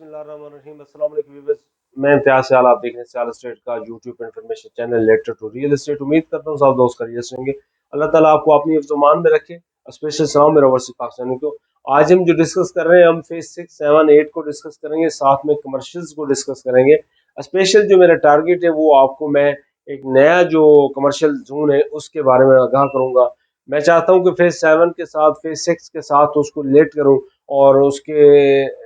बिस्मिल्लाहिर्रहमानिर्रहीम। अस्सलाम वालेकुम व्यूअर्स, मैं इम्तियाज सयाल, आप देख रहे हैं सयाल एस्टेट का YouTube information channel related to real estate. उम्मीद करता हूँ सब दोस्त खैरियत से होंगे। अल्लाह ताला आपको अपनी हिफ्ज़-ओ-मान में रखे। स्पेशल सलाम मेरा वर्सी पाकिस्तानी को। आज हम जो डिस्कस कर रहे हैं, हम फेज 6, 7, 8 को डिस्कस करेंगे, साथ में कमर्शियल्स को डिस्कस करेंगे। स्पेशल जो मेरा टारगेट है वो आपको मैं एक नया जो कमर्शियल जोन है उसके बारे में आगाह करूंगा। मैं चाहता हूँ कि फेज 7 के साथ, फेज 6 के साथ उसको रिलेट करूँ और उसके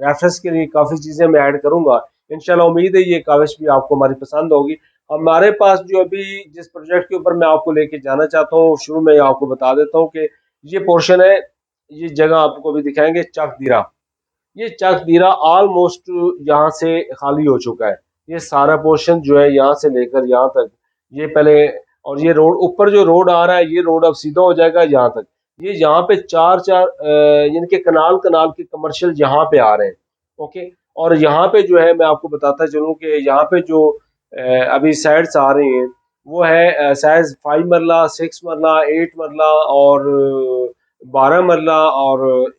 रेफरेंस के लिए काफ़ी चीज़ें मैं ऐड करूंगा। इंशाल्लाह उम्मीद है ये काविश भी आपको हमारी पसंद होगी। हमारे पास जो अभी जिस प्रोजेक्ट के ऊपर मैं आपको लेके जाना चाहता हूँ, शुरू में आपको बता देता हूँ कि ये पोर्शन है, ये जगह आपको अभी दिखाएंगे चक दीरा। ये चक दीरा ऑलमोस्ट यहाँ से खाली हो चुका है। ये सारा पोर्शन जो है यहाँ से लेकर यहाँ तक, ये पहले, और ये रोड ऊपर जो रोड आ रहा है, ये रोड अब सीधा हो जाएगा यहाँ तक। ये यहाँ पे चार चार यानी कि कनाल कनाल के कमर्शियल यहाँ पे आ रहे हैं। ओके। और यहाँ पे जो है मैं आपको बताता चलूँ कि यहाँ पे जो अभी साइड्स आ रही हैं वो है साइज 5 मरला, 6 मरला, 8 मरला और 12 मरला और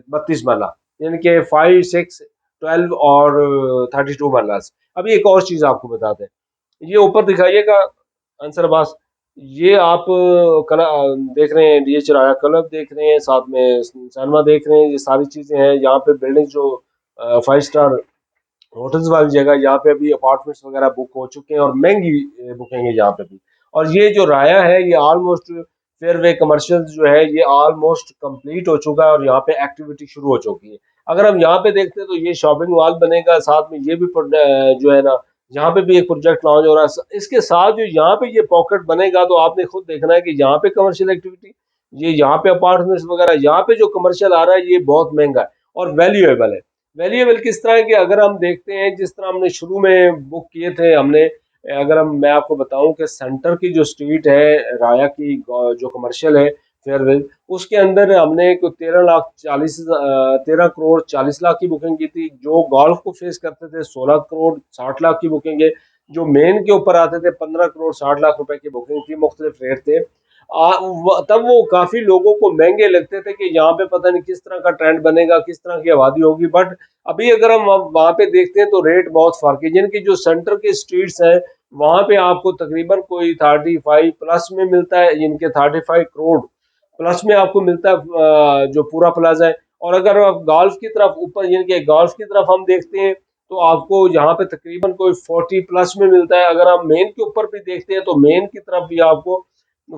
32 मरला, यानी कि 5, 6, 12 और 32 मरला। अभी एक और चीज आपको बताते हैं, ये ऊपर दिखाइएगा आंसर बास। ये आप कला देख रहे हैं, डीएच राया क्लब देख रहे हैं, साथ में सैनमा देख रहे हैं, ये सारी चीजें हैं। यहाँ पे बिल्डिंग जो 5 स्टार होटल्स वाली जगह, यहाँ पे अभी अपार्टमेंट्स वगैरह बुक हो चुके हैं और महंगी बुकिंग है यहाँ पे भी। और ये जो राया है ये ऑलमोस्ट फेयरवे कमर्शियल जो है ये ऑलमोस्ट कंप्लीट हो चुका है और यहाँ पे एक्टिविटी शुरू हो चुकी है। अगर हम यहाँ पे देखते हैं तो ये शॉपिंग मॉल बनेगा, साथ में ये भी जो है ना, यहाँ पे भी एक प्रोजेक्ट लॉन्च हो रहा है। इसके साथ जो यहाँ पे ये पॉकेट बनेगा तो आपने खुद देखना है कि यहाँ पे कमर्शियल एक्टिविटी, ये यहाँ पे अपार्टमेंट्स वगैरह, यहाँ पे जो कमर्शियल आ रहा है ये बहुत महंगा है और वैल्यूएबल है। वैल्यूएबल किस तरह है कि अगर हम देखते हैं जिस तरह हमने शुरू में बुक किए थे हमने, अगर हम मैं आपको बताऊं कि सेंटर की जो स्ट्रीट है राया की, जो कमर्शियल है फेयरवेल, उसके अंदर हमने 13 करोड़ 40 लाख की बुकिंग की थी। जो गोल्फ को फेस करते थे 16 करोड़ 60 लाख की बुकिंग है। जो मेन के ऊपर आते थे 15 करोड़ 60 लाख रुपए की बुकिंग थी, मुख्तलिफ रेट थे। तब वो काफी लोगों को महंगे लगते थे कि यहाँ पे पता नहीं किस तरह का ट्रेंड बनेगा, किस तरह की आबादी होगी। बट अभी अगर हम वहाँ पे देखते हैं तो रेट बहुत फर्क है। जिनकी जो सेंटर के स्ट्रीट्स हैं वहाँ पे आपको तकरीबन कोई 35 प्लस में मिलता है, जिनके 35 करोड़ प्लस में आपको मिलता है जो पूरा प्लाजा है। और अगर आप गोल्फ की तरफ ऊपर, यानी कि गोल्फ की तरफ हम देखते हैं तो आपको यहाँ पे तकरीबन कोई 40 प्लस में मिलता है। अगर हम मेन के ऊपर भी देखते हैं तो मेन की तरफ भी आपको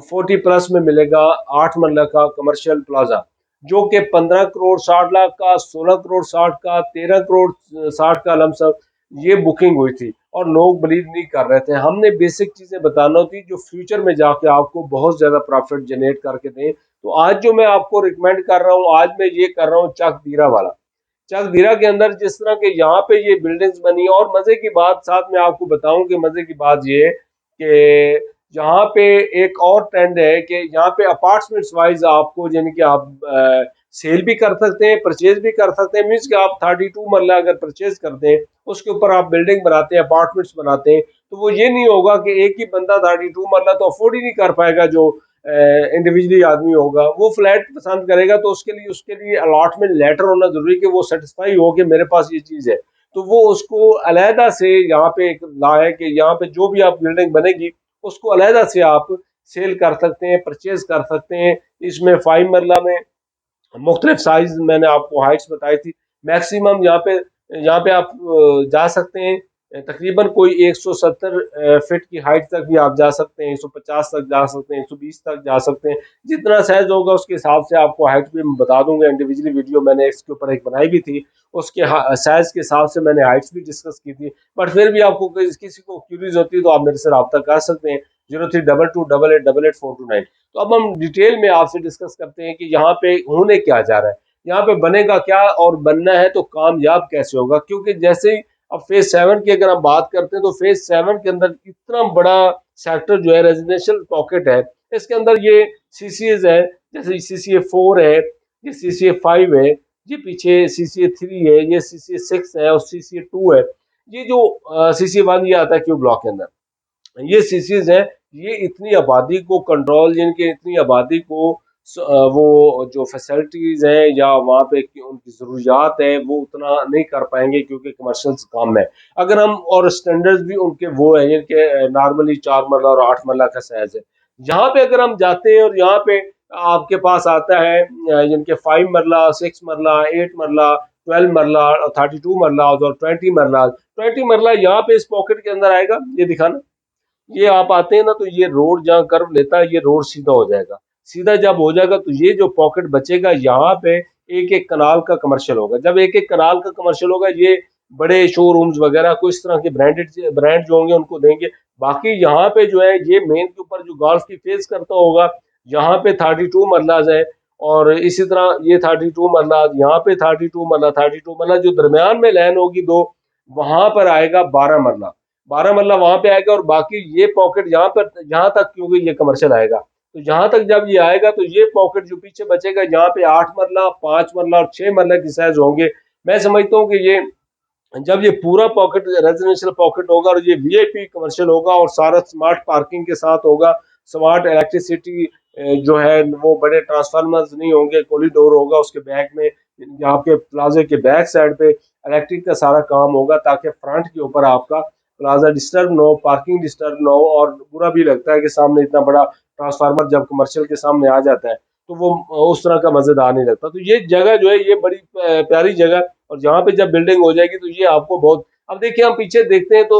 40 प्लस में मिलेगा 8 मरला का कमर्शियल प्लाजा, जो कि 15 करोड़ 60 लाख का, 16 करोड़ 60 का, 13 करोड़ 60 का लमसम ये बुकिंग हुई थी और लोग बिलीव नहीं कर रहे थे। हमने बेसिक चीजें बताना होती जो फ्यूचर में जाके आपको बहुत ज्यादा प्रॉफिट जनरेट करके दें। तो आज जो मैं आपको रिकमेंड कर रहा हूँ, आज मैं ये कर रहा हूँ चक दीरा वाला। चक दीरा के अंदर जिस तरह के यहाँ पे ये बिल्डिंग्स बनी, और मजे की बात साथ में आपको बताऊं कि मजे की बात ये है कि यहाँ पे एक और ट्रेंड है कि यहाँ पे अपार्टमेंट्स वाइज आपको, यानी कि आप सेल भी कर सकते हैं, परचेज भी कर सकते हैं। मीन्स कि आप 32 मरला अगर परचेज करते हैं, उसके ऊपर आप बिल्डिंग बनाते हैं, अपार्टमेंट्स बनाते हैं, तो वो ये नहीं होगा कि एक ही बंदा 32 मरला तो अफोर्ड ही नहीं कर पाएगा। जो इंडिविजुअली आदमी होगा वो फ्लैट पसंद करेगा, तो उसके लिए अलॉटमेंट लेटर होना जरूरी कि वो सेटिस्फाई हो कि मेरे पास ये चीज़ है। तो वो उसको अलहदा से यहाँ पे एक ला है कि यहाँ पे जो भी आप बिल्डिंग बनेगी उसको अलहदा से आप सेल कर सकते हैं, परचेज कर सकते हैं। इसमें 5 मरला में मुख्तलिफ साइज मैंने आपको हाइट्स बताई थी। मैक्सिमम यहाँ पे आप जा सकते हैं, तकरीबन कोई 170 फीट की हाइट तक भी आप जा सकते हैं, 150 तक जा सकते हैं, 120 तक जा सकते हैं। जितना साइज होगा उसके हिसाब से आपको हाइट भी मैं बता दूंगा। इंडिविजुअली वीडियो मैंने इसके ऊपर एक बनाई भी थी, उसके साइज के हिसाब से मैंने हाइट्स भी डिस्कस की थी। बट फिर भी आपको किसी को क्यूरीज होती है तो आप मेरे से रब्ता कर सकते हैं, 03228888 429। तो अब हम डिटेल में आपसे डिस्कस करते हैं कि यहाँ पे होने क्या जा रहा है, यहाँ पे बनेगा क्या और बनना है तो कामयाब कैसे होगा। क्योंकि जैसे ही अब फेज 7 की अगर हम बात करते हैं तो फेज 7 के अंदर इतना बड़ा सेक्टर जो है रेजिडेंशियल पॉकेट है। इसके अंदर ये सीसीएज है, जैसे CCA 4 है, ये CCA 5 है, ये पीछे CCA 3 है, ये CCA 6 है और CCA 2 है। ये जो CCA 1 ये आता है क्यू ब्लॉक के अंदर, ये सीसीज हैं। ये इतनी आबादी को कंट्रोल, जिनके इतनी आबादी को वो जो फैसिलिटीज़ हैं या वहाँ पे उनकी ज़रूरियात है वो उतना नहीं कर पाएंगे क्योंकि कमर्शियल्स कम है। अगर हम और स्टैंडर्ड्स भी उनके वो है जिनके नॉर्मली 4 मरला और 8 मरला का साइज है। यहाँ पे अगर हम जाते हैं और यहाँ पे आपके पास आता है जिनके 5 मरला, 6 मरला, 8 मरला, 12 मरला, 32 मरला और 20 मरला। 20 मरला यहाँ पे इस पॉकेट के अंदर आएगा, ये दिखाना। ये आप आते हैं ना तो ये रोड जहाँ कर्व लेता है ये रोड सीधा हो जाएगा। सीधा जब हो जाएगा तो ये जो पॉकेट बचेगा यहाँ पे एक एक कनाल का कमर्शियल होगा। जब एक एक कनाल का कमर्शियल होगा ये बड़े शोरूम्स वगैरह को इस तरह के ब्रांड जो होंगे उनको देंगे। बाकी यहाँ पे जो है ये मेन के ऊपर जो गोल्फ की फेस करता होगा यहाँ पे 32 मरलाज है। और इसी तरह ये 32 मरला, यहाँ पे 32 मरला, 32 मरला जो दरमियान में लाइन होगी दो, वहां पर आएगा 12 मरला। 12 मरला वहां पे आएगा और बाकी ये पॉकेट यहाँ पर यहाँ तक क्योंकि ये कमर्शियल आएगा तो यहाँ तक जब ये आएगा तो ये पॉकेट जो पीछे बचेगा यहाँ पे 8 मरला, 5 मरला और 6 मरला की साइज होंगे। मैं समझता हूँ कि ये जब ये पूरा पॉकेट रेजिडेंशियल पॉकेट होगा और ये वीआईपी कमर्शियल होगा और सारा स्मार्ट पार्किंग के साथ होगा, स्मार्ट इलेक्ट्रिसिटी जो है वो बड़े ट्रांसफार्मर्स नहीं होंगे, कॉरिडोर होगा उसके बैक में, यहाँ पे प्लाजे के बैक साइड पे इलेक्ट्रिक का सारा काम होगा ताकि फ्रंट के ऊपर आपका प्लाजा डिस्टर्ब ना हो, पार्किंग डिस्टर्ब ना हो। और बुरा भी लगता है कि सामने इतना बड़ा ट्रांसफार्मर जब कमर्शियल के सामने आ जाता है तो वो उस तरह का मजेदार नहीं लगता। तो ये जगह जो है ये बड़ी प्यारी जगह। और जहाँ पे जब बिल्डिंग हो जाएगी तो ये आपको बहुत, अब देखिए हम पीछे देखते हैं तो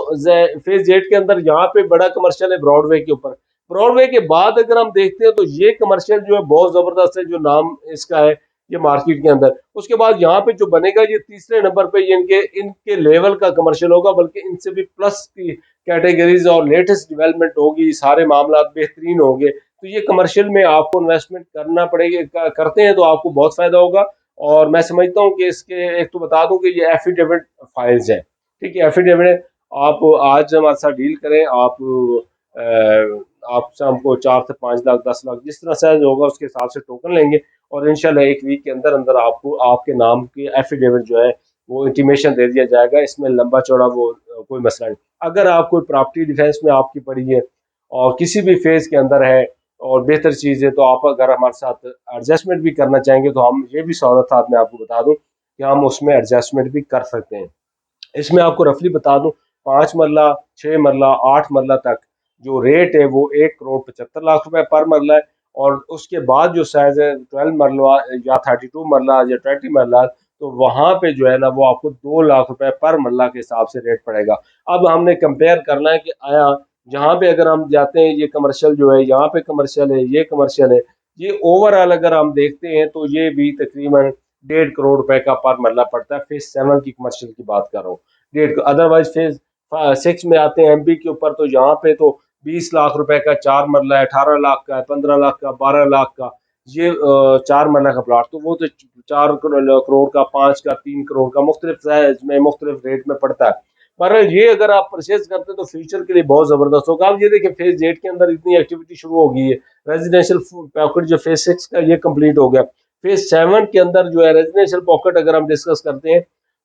फेज जेड के अंदर यहाँ पे बड़ा कमर्शियल है ब्रॉडवे के ऊपर। ब्रॉडवे के बाद अगर हम देखते हैं तो ये कमर्शियल जो है बहुत जबरदस्त है, जो नाम इसका है ये मार्केट के अंदर। उसके बाद यहाँ पे जो बनेगा ये तीसरे नंबर पे ये इनके इनके लेवल का कमर्शियल होगा, बल्कि इनसे भी प्लस की कैटेगरीज और लेटेस्ट डेवलपमेंट होगी, सारे मामला बेहतरीन होंगे। तो ये कमर्शियल में आपको इन्वेस्टमेंट करना पड़ेगी, करते हैं तो आपको बहुत फायदा होगा। और मैं समझता हूँ कि इसके एक तो बता दूं कि ये एफिडेविट फाइल्स है, ठीक है। एफिडेविट आप आज हमारे साथ डील करें, आपसे हमको 4 से 5 लाख, 10 लाख जिस तरह से होगा उसके हिसाब से टोकन लेंगे और इंशाल्लाह एक वीक के अंदर अंदर आपको आपके नाम की एफिडेविट जो है वो इंटीमेशन दे दिया जाएगा। इसमें लंबा चौड़ा वो कोई मसला नहीं। अगर आप कोई प्रॉपर्टी डिफेंस में आपकी पड़ी है और किसी भी फेज के अंदर है और बेहतर चीज़ है तो आप अगर हमारे साथ एडजस्टमेंट भी करना चाहेंगे तो हम ये भी सहूलत साथ में आपको बता दूं कि हम उसमें एडजस्टमेंट भी कर सकते हैं। इसमें आपको रफली बता दूं 5 मरला, 6 मरला, 8 मरला तक जो रेट है वो 1 करोड़ 75 लाख रुपए पर मरला है। और उसके बाद जो साइज है 12 मरला या 32 मरला या 20 मरला तो वहां पे जो है ना वो आपको 2 लाख रुपए पर मरला के हिसाब से रेट पड़ेगा। अब हमने कंपेयर करना है कि आया जहाँ पे अगर हम जाते हैं ये कमर्शियल जो है, यहाँ पे कमर्शियल है, ये कमर्शियल है, ये ओवरऑल अगर हम देखते हैं तो ये भी तकरीबन 1.5 करोड़ रुपए का पर मरला पड़ता है। फेज 7 की कमर्शियल की बात कर रहा हूँ, 1.5। अदरवाइज फेज 6 में आते हैं एमपी के ऊपर तो यहाँ पे तो 20 लाख रुपए का 4 मरला है, 18 लाख का है, 15 लाख का, 12 लाख का। ये 4 मरला का प्लॉट तो वो तो 4 करोड़ का, 5 का, 3 करोड़ का मुख्तलिफ साइज में मुख्तलिफ रेट में पड़ता है। पर ये अगर आप परचेज करते हैं तो फ्यूचर के लिए बहुत जबरदस्त होगा। आप ये देखिए फेज 8 के अंदर इतनी एक्टिविटी शुरू हो गई है, रेजिडेंशियल पॉकेट जो फेज 6 का ये कंप्लीट हो गया। फेज 7 के अंदर जो है रेजिडेंशियल पॉकेट अगर हम डिस्कस करते हैं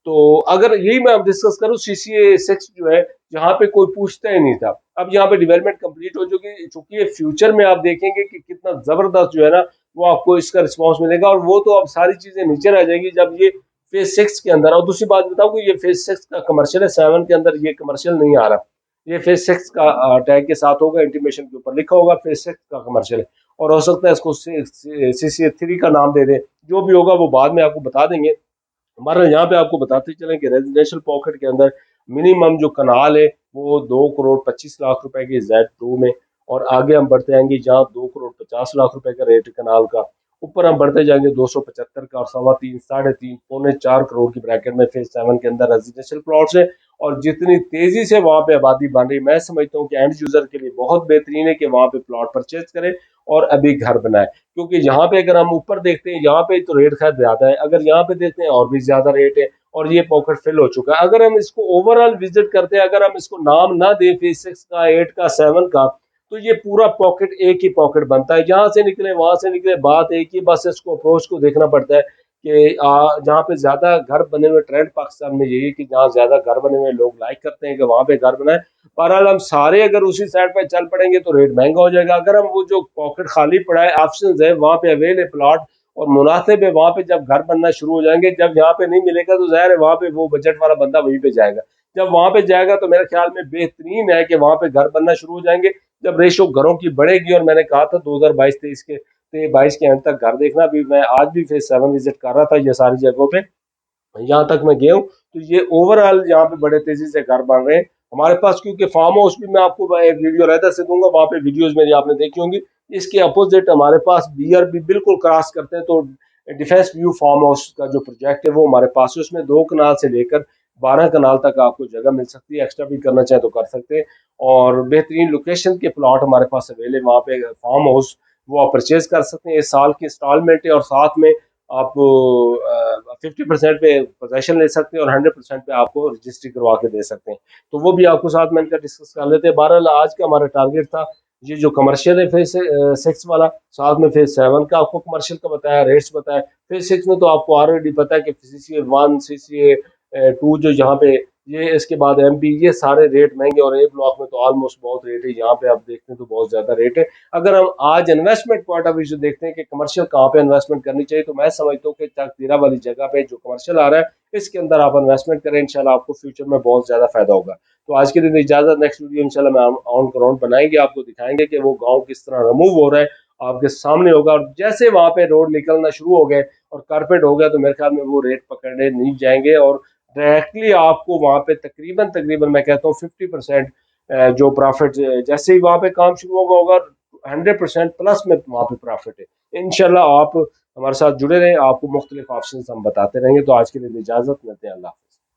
तो अगर यही मैं अब डिस्कस करूँ सीसीए 6 जो है जहाँ पे कोई पूछता ही नहीं था, अब यहाँ पे डेवलपमेंट कंप्लीट हो चुकी चुकी है। फ्यूचर में आप देखेंगे कि कितना जबरदस्त जो है ना वो आपको इसका रिस्पॉन्स मिलेगा और वो तो अब सारी चीजें नीचे रह जाएगी जब ये फेज 6 के अंदर। और दूसरी बात बताऊं कि ये फेज 6 का कमर्शियल है, 7 के अंदर ये कमर्शियल नहीं आ रहा। ये फेज 6 का टैग के साथ होगा, इंटीमेशन के ऊपर लिखा होगा फेज 6 का कमर्शियल है। और हो सकता है इसको सीसीए 3 का नाम दे दें, जो भी होगा वो बाद में आपको बता देंगे। हमारे यहाँ पे आपको बताते चलें कि रेजिडेंशियल पॉकेट के अंदर मिनिमम जो कनाल है वो 2 करोड़ 25 लाख रुपए की Z2 में। और आगे हम बढ़ते जाएंगे जहाँ 2 करोड़ 50 लाख रुपए का रेट कनाल का, ऊपर हम बढ़ते जाएंगे 275 का और 3.25, 3.5, पौने 4 करोड़ की ब्रैकेट में फेज 7 के अंदर रेजिडेंशियल प्लॉट्स है। और जितनी तेजी से वहां पे आबादी बन रही, मैं समझता हूँ कि एंड यूजर के लिए बहुत बेहतरीन है कि वहां पे प्लॉट परचेज करें और अभी घर बनाए। क्योंकि यहाँ पे अगर हम ऊपर देखते हैं यहाँ पे तो रेट खैर ज्यादा है, अगर यहाँ पे देखते हैं और भी ज्यादा रेट है और ये पॉकेट फिल हो चुका है। अगर हम इसको ओवरऑल विजिट करते हैं, अगर हम इसको नाम ना दें फेज 6 का, 8 का, 7 का, तो ये पूरा पॉकेट एक ही पॉकेट बनता है। यहाँ से निकले वहां से निकले बात एक ही, बस इसको अप्रोच को देखना पड़ता है कि जहाँ पे ज्यादा घर बने हुए ट्रेंड पाकिस्तान में यही है कि जहाँ ज्यादा घर बने हुए लोग लाइक करते हैं कि वहां पे घर बनाए। बहरहाल हम सारे अगर उसी साइड पर चल पड़ेंगे तो रेट महंगा हो जाएगा। अगर हम वो जो पॉकेट खाली पड़ा है, ऑप्शन है वहाँ पे अवेल है प्लॉट और मुनासिब है, वहाँ पे जब घर बनना शुरू हो जाएंगे, जब यहाँ पे नहीं मिलेगा तो जाहिर है वहाँ पे वो बजट वाला बंदा वहीं पे जाएगा। जब वहाँ पे जाएगा तो मेरे ख्याल में बेहतरीन है कि वहाँ पे घर बनना शुरू हो जाएंगे। जब रेशो घरों की बढ़ेगी, और मैंने कहा था 2022-23 के 22 के एंड तक घर देखना, भी मैं आज भी फेज 7 विजिट कर रहा था ये सारी जगहों पे, यहाँ तक मैं गया हूँ। तो ये ओवरऑल यहाँ पे बड़े तेजी से घर बन रहे हैं हमारे पास, क्योंकि फार्म हाउस भी मैं आपको एक वीडियो रहता से दूंगा, वहाँ पे वीडियोस मेरी आपने देखी होंगी। इसके अपोजिट हमारे पास बियर भी बिल्कुल क्रॉस करते हैं, तो डिफेंस व्यू फार्म हाउस का जो प्रोजेक्ट है वो हमारे पास है। उसमें 2 कनाल से लेकर 12 कनाल तक आपको जगह मिल सकती है, एक्स्ट्रा भी करना चाहे तो कर सकते हैं। और बेहतरीन लोकेशन के प्लॉट हमारे पास अवेलेबल है वहाँ पे, फार्म हाउस वो आप परचेज कर सकते हैं। इस साल की इंस्टॉलमेंट है, और साथ में आप 50% पे पोजेशन ले सकते हैं और 100% पे आपको रजिस्ट्री करवा के दे सकते हैं। तो वो भी आपको साथ मिलकर डिस्कस कर लेते हैं। बहरहाल आज का हमारा टारगेट था ये जो कमर्शियल है फेज 6 वाला, साथ में फेज 7 का आपको कमर्शियल का बताया, रेट्स बताया। फेज 6 में तो आपको ऑलरेडी पता है कि CCA 1 CCA 2 जो यहाँ पे, ये इसके बाद MP, ये सारे रेट महंगे, और A ब्लॉक में तो ऑलमोस्ट बहुत रेट है, यहाँ पे आप देखते हैं तो बहुत ज्यादा रेट है। अगर हम आज इन्वेस्टमेंट पॉइंट ऑफ व्यू से देखते हैं कि कमर्शियल कहाँ पे इन्वेस्टमेंट करनी चाहिए, तो मैं समझता हूँ कि तकदीरा वाली जगह पे जो कमर्शियल आ रहा है इसके अंदर आप इन्वेस्टमेंट करें, इंशाल्लाह आपको फ्यूचर में बहुत ज्यादा फायदा होगा। तो आज के दिन इजाजत, नेक्स्ट वीडियो इंशाल्लाह मैं ऑन ग्राउंड बनाएंगे, आपको दिखाएंगे कि वो गाँव किस तरह रिमूव हो रहा है, आपके सामने होगा। और जैसे वहां पे रोड निकलना शुरू हो गए और कारपेट हो गया, तो मेरे ख्याल में वो रेट पकड़ने नहीं जाएंगे, और डायरेक्टली आपको वहां पे तकरीबन तकरीबन मैं कहता हूँ 50% जो प्रॉफिट, जैसे ही वहां पे काम शुरू होगा होगा 100% प्लस में वहाँ पे प्रॉफिट है। इंशाल्लाह आप हमारे साथ जुड़े रहें, आपको मुख्तलिफ ऑप्शन हम बताते रहेंगे। तो आज के लिए इजाजत, मिलते हैं, अल्लाह।